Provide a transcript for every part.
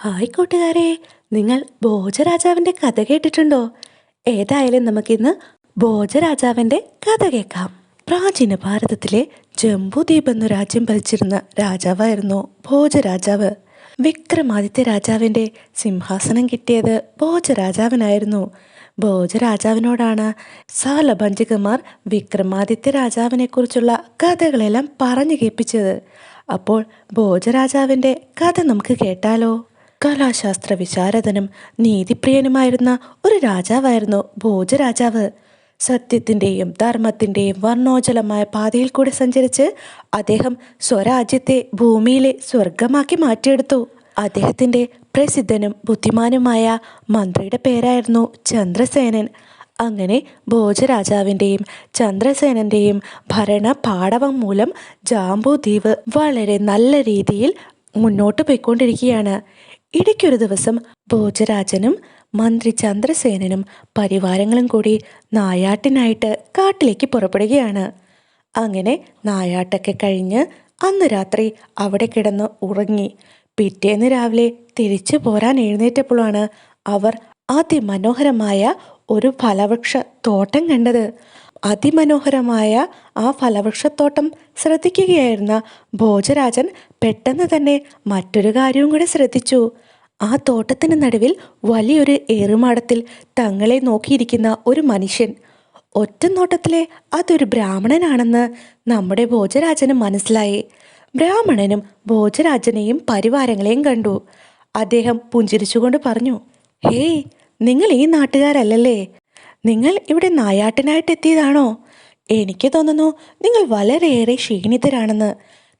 Hi കൂട്ടുകാരെ, നിങ്ങൾ ഭോജരാജാവിൻ്റെ കഥ കേട്ടിട്ടുണ്ടോ? ഏതായാലും നമുക്കിന്ന് ഭോജരാജാവിൻ്റെ കഥ കേൾക്കാം. പ്രാചീന ഭാരതത്തിലെ ജംബൂദ്വീപ് എന്ന രാജ്യം ഭരിച്ചിരുന്ന രാജാവായിരുന്നു ഭോജരാജാവ്. വിക്രമാദിത്യ രാജാവിൻ്റെ സിംഹാസനം കിട്ടിയത് ഭോജരാജാവിനായിരുന്നു. ഭോജരാജാവിനോടാണ് സാലഭഞ്ജികമാർ വിക്രമാദിത്യ രാജാവിനെ കുറിച്ചുള്ള കഥകളെല്ലാം പറഞ്ഞു കേൾപ്പിച്ചത്. അപ്പോൾ ഭോജരാജാവിൻ്റെ കഥ നമുക്ക് കേട്ടാലോ? കലാശാസ്ത്ര വിശാരദനും നീതിപ്രിയനുമായിരുന്ന ഒരു രാജാവായിരുന്നു ഭോജരാജാവ്. സത്യത്തിൻ്റെയും ധർമ്മത്തിൻ്റെയും വർണ്ണോജ്വലമായ പാതയിൽ കൂടെ സഞ്ചരിച്ച് അദ്ദേഹം സ്വരാജ്യത്തെ ഭൂമിയിലെ സ്വർഗമാക്കി മാറ്റിയെടുത്തു. അദ്ദേഹത്തിൻ്റെ പ്രസിദ്ധനും ബുദ്ധിമാനുമായ മന്ത്രിയുടെ പേരായിരുന്നു ചന്ദ്രസേനൻ. അങ്ങനെ ഭോജരാജാവിൻ്റെയും ചന്ദ്രസേനൻ്റെയും ഭരണ പാടവം മൂലം ജാംബൂദ്വീപ് വളരെ നല്ല രീതിയിൽ മുന്നോട്ട് പോയിക്കൊണ്ടിരിക്കുകയാണ്. ഇടയ്ക്കൊരു ദിവസം ഭോജരാജനും മന്ത്രി ചന്ദ്രസേനനും പരിവാരങ്ങളും കൂടി നായാട്ടിനായിട്ട് കാട്ടിലേക്ക് പുറപ്പെടുകയാണ്. അങ്ങനെ നായാട്ടൊക്കെ കഴിഞ്ഞ് അന്ന് രാത്രി അവിടെ കിടന്ന് ഉറങ്ങി. പിറ്റേന്ന് രാവിലെ തിരിച്ചു പോരാൻ എഴുന്നേറ്റപ്പോഴാണ് അവർ അതിമനോഹരമായ ഒരു ഫലവൃക്ഷ തോട്ടം കണ്ടത്. അതിമനോഹരമായ ആ ഫലവൃക്ഷത്തോട്ടം ശ്രദ്ധിക്കുകയായിരുന്ന ഭോജരാജൻ പെട്ടെന്ന് തന്നെ മറ്റൊരു കാര്യവും കൂടെ ശ്രദ്ധിച്ചു. ആ തോട്ടത്തിന് നടുവിൽ വലിയൊരു ഏറുമാടത്തിൽ തങ്ങളെ നോക്കിയിരിക്കുന്ന ഒരു മനുഷ്യൻ. ഒറ്റ നോട്ടത്തിലെ അതൊരു ബ്രാഹ്മണനാണെന്ന് നമ്മുടെ ഭോജരാജന് മനസ്സിലായി. ബ്രാഹ്മണനും ഭോജരാജനെയും പരിവാരങ്ങളെയും കണ്ടു. അദ്ദേഹം പുഞ്ചിരിച്ചുകൊണ്ട് പറഞ്ഞു, ഹേയ്, നിങ്ങൾ ഈ നാട്ടുകാരല്ലല്ലേ? നിങ്ങൾ ഇവിടെ നായാട്ടിനായിട്ട് എത്തിയതാണോ? എനിക്ക് തോന്നുന്നു നിങ്ങൾ വളരെയേറെ ക്ഷീണിതരാണെന്ന്.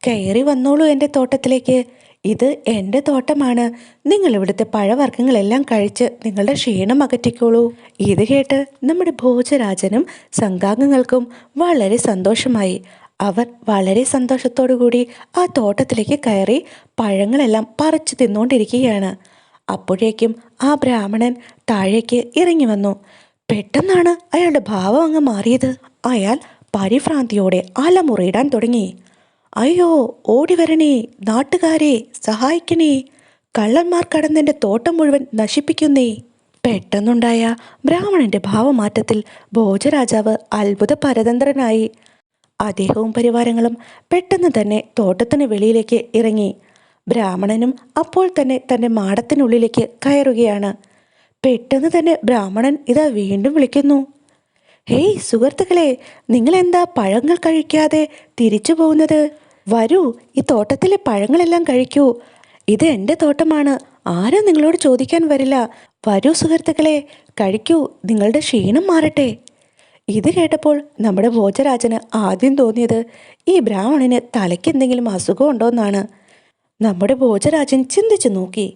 കയറി വന്നോളൂ എൻ്റെ തോട്ടത്തിലേക്ക്. ഇത് എൻ്റെ തോട്ടമാണ്. നിങ്ങൾ ഇവിടുത്തെ പഴവർഗ്ഗങ്ങളെല്ലാം കഴിച്ച് നിങ്ങളുടെ ക്ഷീണം അകറ്റിക്കോളൂ. ഇത് കേട്ട് നമ്മുടെ ഭോജരാജനും സംഘാംഗങ്ങൾക്കും വളരെ സന്തോഷമായി. അവർ വളരെ സന്തോഷത്തോടു കൂടി ആ തോട്ടത്തിലേക്ക് കയറി പഴങ്ങളെല്ലാം പറിച്ചു തിന്നുകൊണ്ടിരിക്കുകയാണ്. അപ്പോഴേക്കും ആ ബ്രാഹ്മണൻ താഴേക്ക് ഇറങ്ങി വന്നു. പെട്ടെന്നാണ് അയാളുടെ ഭാവം അങ്ങ് മാറിയത്. അയാൾ പരിഭ്രാന്തിയോടെ അലമുറയിടാൻ തുടങ്ങി. അയ്യോ, ഓടി വരണേ, നാട്ടുകാരെ സഹായിക്കണേ, കള്ളന്മാർ കടന്നെൻ്റെ തോട്ടം മുഴുവൻ നശിപ്പിക്കുന്നേ. പെട്ടെന്നുണ്ടായ ബ്രാഹ്മണന്റെ ഭാവമാറ്റത്തിൽ ഭോജരാജാവ് അത്ഭുത പരതന്ത്രനായി. അദ്ദേഹവും പരിവാരങ്ങളും പെട്ടെന്ന് തന്നെ തോട്ടത്തിന് വെളിയിലേക്ക് ഇറങ്ങി. ബ്രാഹ്മണനും അപ്പോൾ തന്നെ തൻ്റെ മാടത്തിനുള്ളിലേക്ക് കയറുകയാണ്. പെട്ടെന്ന് തന്നെ ബ്രാഹ്മണൻ ഇതാ വീണ്ടും വിളിക്കുന്നു, ഹേയ് സുഹൃത്തുക്കളെ, നിങ്ങളെന്താ പഴങ്ങൾ കഴിക്കാതെ തിരിച്ചു പോകുന്നത്? വരൂ, ഈ തോട്ടത്തിലെ പഴങ്ങളെല്ലാം കഴിക്കൂ. ഇത് എൻ്റെ തോട്ടമാണ്. ആരും നിങ്ങളോട് ചോദിക്കാൻ വരില്ല. വരൂ സുഹൃത്തുക്കളെ, കഴിക്കൂ, നിങ്ങളുടെ ക്ഷീണം മാറട്ടെ. ഇത് കേട്ടപ്പോൾ നമ്മുടെ ഭോജരാജന് ആദ്യം തോന്നിയത് ഈ ബ്രാഹ്മണന് തലയ്ക്ക് എന്തെങ്കിലും അസുഖമുണ്ടോയെന്നാണ്. നമ്മുടെ ഭോജരാജൻ ചിന്തിച്ചു നോക്കി.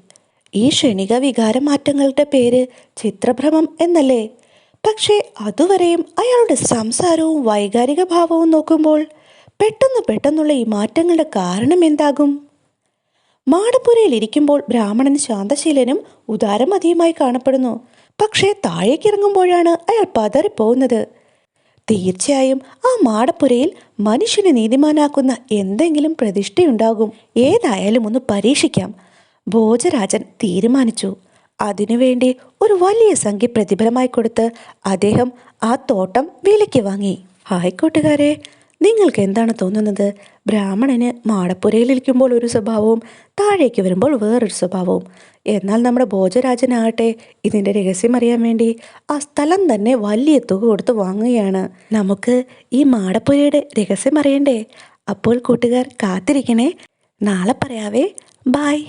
ഈ ക്ഷണിക വികാരമാറ്റങ്ങളുടെ പേര് ചിത്രഭ്രമം എന്നല്ലേ? പക്ഷേ അതുവരെയും അയാളുടെ സംസാരവും വൈകാരിക ഭാവവും നോക്കുമ്പോൾ പെട്ടെന്നുള്ള ഈ മാറ്റങ്ങളുടെ കാരണം എന്താകും? മാടപ്പുരയിൽ ഇരിക്കുമ്പോൾ ബ്രാഹ്മണൻ ശാന്തശീലനും ഉദാരമതിയുമായി കാണപ്പെടുന്നു. പക്ഷേ താഴേക്കിറങ്ങുമ്പോഴാണ് അയാൾ പതറിപ്പോകുന്നത്. തീർച്ചയായും ആ മാടപ്പുരയിൽ മനുഷ്യനെ നീതിമാനാക്കുന്ന എന്തെങ്കിലും പ്രതിഷ്ഠയുണ്ടാകും. ഏതായാലും ഒന്ന് പരീക്ഷിക്കാം. ഭോജരാജൻ തീരുമാനിച്ചു. അതിനുവേണ്ടി ഒരു വലിയ സംഖ്യ പ്രതിഫലമായി കൊടുത്ത് അദ്ദേഹം ആ തോട്ടം വിലയ്ക്ക് വാങ്ങി. ഹായ് കൂട്ടുകാരെ, നിങ്ങൾക്ക് എന്താണ് തോന്നുന്നത്? ബ്രാഹ്മണന് മാടപ്പുരയിലിരിക്കുമ്പോൾ ഒരു സ്വഭാവവും താഴേക്ക് വരുമ്പോൾ വേറൊരു സ്വഭാവവും. എന്നാൽ നമ്മുടെ ഭോജരാജനാകട്ടെ ഇതിൻ്റെ രഹസ്യം അറിയാൻ വേണ്ടി ആ സ്ഥലം തന്നെ വലിയ തുക കൊടുത്ത് വാങ്ങുകയാണ്. നമുക്ക് ഈ മാടപ്പുരയുടെ രഹസ്യം അറിയണ്ടേ? അപ്പോൾ കൂട്ടുകാർ കാത്തിരിക്കണേ, നാളെ പറയാവേ. ബായ്.